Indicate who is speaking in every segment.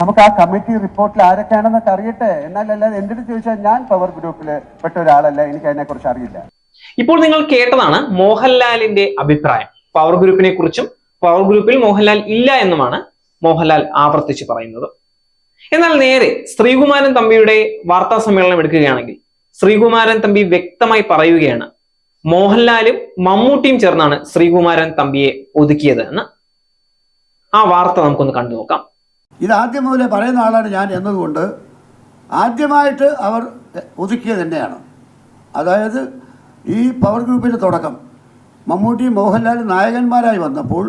Speaker 1: നമുക്ക് ആ കമ്മിറ്റി റിപ്പോർട്ടിൽ ആരൊക്കെയാണെന്നൊക്കെ അറിയട്ടെ. എന്നാലല്ലാതെ എൻ്റെ അടുത്ത് ചോദിച്ചാൽ ഞാൻ പവർ ഗ്രൂപ്പിൽ പെട്ട ഒരാളല്ല, എനിക്ക് അതിനെ കുറിച്ച് അറിയില്ല.
Speaker 2: ഇപ്പോൾ നിങ്ങൾ കേട്ടതാണ് മോഹൻലാലിന്റെ അഭിപ്രായം. പവർ ഗ്രൂപ്പിനെ കുറിച്ചും പവർ ഗ്രൂപ്പിൽ മോഹൻലാൽ ഇല്ല എന്നുമാണ് മോഹൻലാൽ ആവർത്തിച്ച് പറയുന്നത്. എന്നാൽ നേരെ ശ്രീകുമാരൻ തമ്പിയുടെ വാർത്താ സമ്മേളനം എടുക്കുകയാണെങ്കിൽ ശ്രീകുമാരൻ തമ്പി വ്യക്തമായി പറയുകയാണ്, മോഹൻലാലും മമ്മൂട്ടിയും ചേർന്നാണ് ശ്രീകുമാരൻ തമ്പിയെ ഒതുക്കിയത് എന്ന്. ആ വാർത്ത നമുക്കൊന്ന് കണ്ടു നോക്കാം.
Speaker 3: ഇത് ആദ്യം മുതലേ പറയുന്ന ആളാണ് ഞാൻ എന്നതുകൊണ്ട് ആദ്യമായിട്ട് അവർ ഒതുക്കിയത് തന്നെയാണ്. അതായത് ഈ പവർ ഗ്രൂപ്പിൻ്റെ തുടക്കം മമ്മൂട്ടി മോഹൻലാൽ നായകന്മാരായി വന്നപ്പോൾ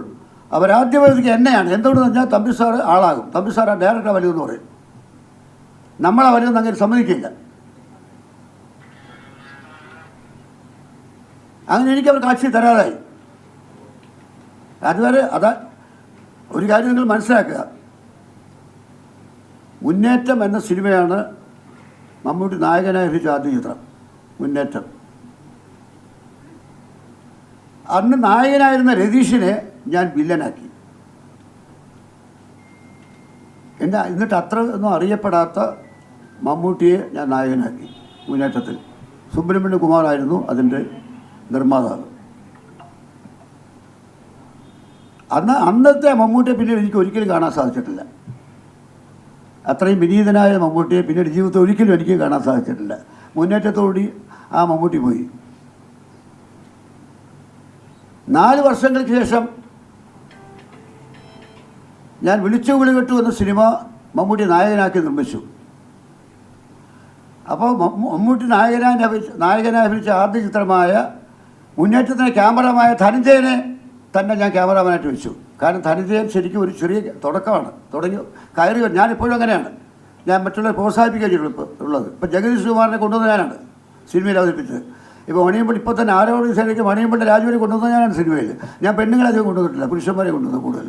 Speaker 3: അവരാദ്യം ഒതുക്കി എന്നെയാണ്. എന്തുകൊണ്ടെന്ന് വെച്ചാൽ തമ്പി സാറ് ആളാകും, തമ്പി സാർ ഡയറക്ടർ വലുതെന്ന് പറയും. നമ്മളെ വലുതെന്ന് അങ്ങനെ സമ്മതിക്കില്ല. അങ്ങനെ എനിക്ക് അവർ കാഴ്ച തരാതായി. അതുവരെ ഒരു കാര്യം നിങ്ങൾ മനസ്സിലാക്കുക, മുന്നേറ്റം എന്ന സിനിമയാണ് മമ്മൂട്ടി നായകനായി അഭിനയിച്ച ആദ്യ ചിത്രം മുന്നേറ്റം. അന്ന് നായകനായിരുന്ന രതീഷിനെ ഞാൻ വില്ലനാക്കി. എന്നിട്ട് അത്ര ഒന്നും അറിയപ്പെടാത്ത മമ്മൂട്ടിയെ ഞാൻ നായകനാക്കി മുന്നേറ്റത്തിൽ. സുബ്രഹ്മണ്യ കുമാറായിരുന്നു അതിൻ്റെ നിർമ്മാതാവ്. അന്നത്തെ മമ്മൂട്ടിയെ പിന്നീട് എനിക്ക് ഒരിക്കലും കാണാൻ സാധിച്ചിട്ടില്ല. അത്രയും വിനീതനായ മമ്മൂട്ടിയെ പിന്നീട് ജീവിതത്തിൽ ഒരിക്കലും എനിക്ക് കാണാൻ സാധിച്ചിട്ടില്ല. മുന്നേറ്റത്തോടുകൂടി ആ മമ്മൂട്ടി പോയി. 4 വർഷങ്ങൾക്ക് ശേഷം ഞാൻ വിളിച്ചു വിളി കെട്ടു എന്ന സിനിമ മമ്മൂട്ടി നായകനാക്കി നിർമ്മിച്ചു. അപ്പോൾ മമ്മൂട്ടി നായകനായി അഭിനയിച്ച ആദ്യ ചിത്രമായ മുന്നേറ്റത്തിന് ക്യാമറമായ ധനഞ്ജയനെ തന്നെ ഞാൻ ക്യാമറാമാനായിട്ട് വെച്ചു. കാരണം ധനഞ്ജയൻ ശരിക്കും ഒരു ചെറിയ തുടക്കമാണ്. കയറി ഞാനിപ്പോഴും അങ്ങനെയാണ്. ഞാൻ മറ്റുള്ളവരെ പ്രോത്സാഹിപ്പിക്കാൻ ഉള്ളത്. ഇപ്പം ജഗദീഷ് കുമാറിനെ കൊണ്ടുവന്ന ഞാനാണ് സിനിമയിൽ അവതരിപ്പിച്ചത്. ഇപ്പോൾ മണിയമ്പള്ളി ഇപ്പോൾ തന്നെ ആരോഗ്യ സേനയ്ക്ക് മണിയമ്പള്ളി രാജുവിനെ കൊണ്ടുവന്ന ഞാനാണ് സിനിമയിൽ. ഞാൻ പെണ്ണുങ്ങളെ അധികം കൊണ്ടുവന്നിട്ടില്ല, പുരുഷന്മാരെ കൊണ്ടുവന്നത് കൂടുതൽ.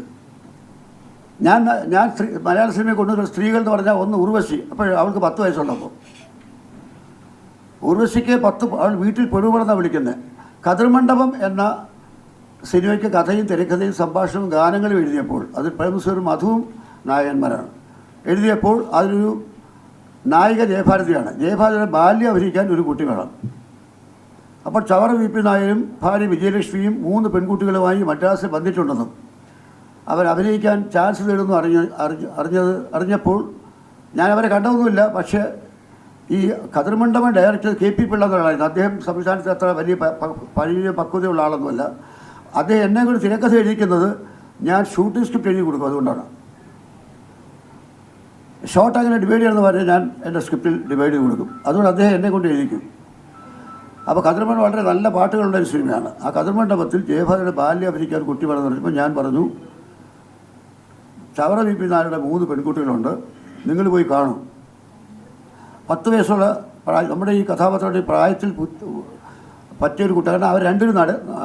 Speaker 3: ഞാൻ മലയാള സിനിമയെ കൊണ്ടുവന്ന സ്ത്രീകൾ എന്ന് പറഞ്ഞാൽ ഒന്ന് ഉർവശി. അപ്പോൾ അവൾക്ക് 10 വയസ്സുള്ളപ്പോൾ ഉർവശിക്ക് അവൾ വീട്ടിൽ പെടുപെടുന്നാണ് വിളിക്കുന്നത്. കതിർമണ്ഡപം എന്ന സിനിമയ്ക്ക് കഥയും തിരക്കഥയും സംഭാഷണവും ഗാനങ്ങളും എഴുതിയപ്പോൾ അതിൽ പ്രേംനസീറും മധുവും നായകന്മാരാണ്. എഴുതിയപ്പോൾ അതിലൊരു നായിക ജയഭാരതിയാണ്. ജയഭാരതിയുടെ ബാല്യം അഭിനയിക്കാൻ ഒരു കുട്ടി വേണം. അപ്പോൾ ചവറ വി.പി. നായരും ഭാര്യ വിജയലക്ഷ്മിയും 3 പെൺകുട്ടികളുമായി മദ്രാസിൽ വന്നിട്ടുണ്ടെന്നും അവർ അഭിനയിക്കാൻ ചാൻസ് തേടുന്നു അറിഞ്ഞപ്പോൾ ഞാൻ അവരെ കണ്ടതൊന്നുമില്ല. പക്ഷേ ഈ കതിർമണ്ഡപം ഡയറക്ടർ കെ.പി. പിള്ള എന്നൊരാളായിരുന്നു. അദ്ദേഹം സംസ്ഥാനത്ത് അത്ര വലിയ പക്വതയുള്ള ആളൊന്നുമല്ല. അദ്ദേഹം എന്നെ കൂടി തിരക്കഥ എഴുതിക്കുന്നത് ഞാൻ ഷൂട്ടിംഗ് സ്ക്രിപ്റ്റ് എഴുതി കൊടുക്കും. അതുകൊണ്ടാണ് ഷോട്ട് അങ്ങനെ ഡിവൈഡ് ചെയ്യണമെന്ന് പറഞ്ഞാൽ ഞാൻ എൻ്റെ സ്ക്രിപ്റ്റിൽ ഡിവൈഡ് ചെയ്ത് കൊടുക്കും. അതുകൊണ്ട് അദ്ദേഹം എന്നെ കൊണ്ട് എഴുതിക്കും. അപ്പോൾ കതിർമണ്ഡപം വളരെ നല്ല പാട്ടുകളുള്ള ഒരു സിനിമയാണ്. ആ കതിർമണ്ഡപത്തിൽ ജയഭാരതിയുടെ ബാല്യം അഭിനയിക്കാൻ കുട്ടി വേണമെന്ന് പറഞ്ഞപ്പോൾ ഞാൻ പറഞ്ഞു, ചവറ വി.പി. നായരുടെ 3 പെൺകുട്ടികളുണ്ട്, നിങ്ങൾ പോയി കാണും. 10 വയസ്സുള്ള നമ്മുടെ ഈ കഥാപാത്രങ്ങളുടെ പ്രായത്തിൽ പറ്റിയൊരു കുട്ടി. കാരണം അവർ രണ്ടിനും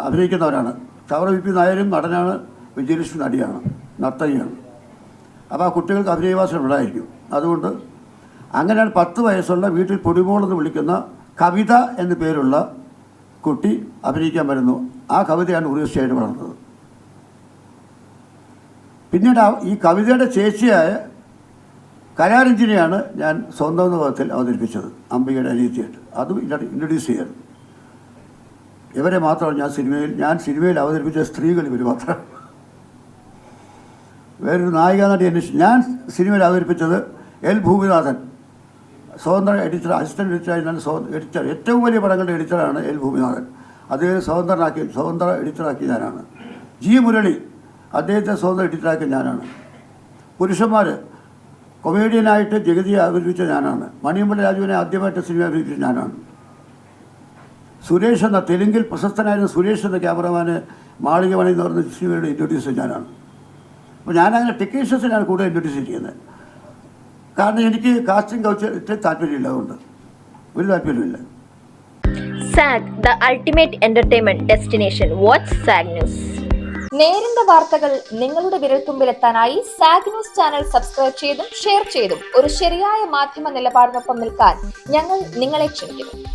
Speaker 3: അഭിനയിക്കുന്നവരാണ്. ചവറ വി.പി. നായരും നടനാണ്, വിജയലക്ഷ്മി നടിയാണ്, നർത്തകിയാണ്. അപ്പോൾ ആ കുട്ടികൾക്ക് അഭിനയവാസന ഉണ്ടായിരിക്കും. അതുകൊണ്ട് അങ്ങനെയാണ് 10 വയസ്സുള്ള വീട്ടിൽ പൊടിമോളെന്ന് വിളിക്കുന്ന കവിത എന്നു പേരുള്ള കുട്ടി അഭിനയിക്കാൻ വരുന്നു. ആ കവിതയാണ് ഉർവശിയായിട്ട് വളർന്നത്. പിന്നീട് ഈ കവിതയുടെ ചേച്ചിയായ കലാരഞ്ജിനിയാണ് ഞാൻ സ്വന്തം എന്ന പദത്തിൽ അവതരിപ്പിച്ചത്, അംബികയുടെ അനിയത്തിയായിട്ട്. അതും ഇൻട്രൊഡ്യൂസ് ചെയ്യരുത്. ഇവരെ മാത്രമാണ് ഞാൻ സിനിമയിൽ അവതരിപ്പിച്ച സ്ത്രീകൾ ഇവർ മാത്രമാണ്. വേറൊരു നായിക നടി അന്വേഷിച്ചു. ഞാൻ സിനിമയിൽ അവതരിപ്പിച്ചത് എൽ ഭൂമിനാഥൻ, സ്വതന്ത്ര എഡിറ്റർ, അസിസ്റ്റൻറ്റ് എഡിറ്റർ. ഏറ്റവും വലിയ പടങ്ങളുടെ എഡിറ്ററാണ് എൽ ഭൂമിനാഥൻ. അദ്ദേഹം സ്വതന്ത്ര എഡിറ്ററാക്കി ഞാനാണ്. ജി മുരളി, അദ്ദേഹത്തെ സ്വതന്ത്ര എഡിറ്ററാക്കി ഞാനാണ്. പുരുഷന്മാർ കൊമേഡിയനായിട്ട് ജഗതിയെ അവതരിപ്പിച്ച ഞാനാണ്. മണിയമ്പള്ളി രാജുവിനെ ആദ്യമായിട്ട് സിനിമ അവതരിപ്പിച്ച ഞാനാണ്. സുരേഷ് എന്ന തെലുങ്കിൽ പ്രശസ്തനായിരുന്ന സുരേഷ് എന്ന ക്യാമറമാനെ മാളികമണി എന്ന് പറഞ്ഞ സിനിമയുടെ ഇൻട്രൊഡ്യൂസ് ഞാനാണ്. അപ്പോൾ ഞാനങ്ങനെ ടെക്നീഷ്യൻസിനാണ് കൂടുതൽ ഇൻട്രൊഡ്യൂസ് ചെയ്യുന്നത്. കാരണം എനിക്ക് കാസ്റ്റിംഗ് കൗച്ചിട്ട് താല്പര്യമില്ല, അതുകൊണ്ട് ഒരു താല്പര്യമില്ല.
Speaker 4: SAG, the ultimate entertainment destination. Watch SAG News. നേരിന്റെ വാർത്തകൾ നിങ്ങളുടെ വിരൽത്തുമ്പിലെത്താനായി സാഗ് ന്യൂസ് ചാനൽ സബ്സ്ക്രൈബ് ചെയ്തും ഷെയർ ചെയ്തും ഒരു ശരിയായ മാധ്യമ നിലപാടിനൊപ്പം നിൽക്കാൻ ഞങ്ങൾ നിങ്ങളെ ക്ഷണിക്കുന്നു.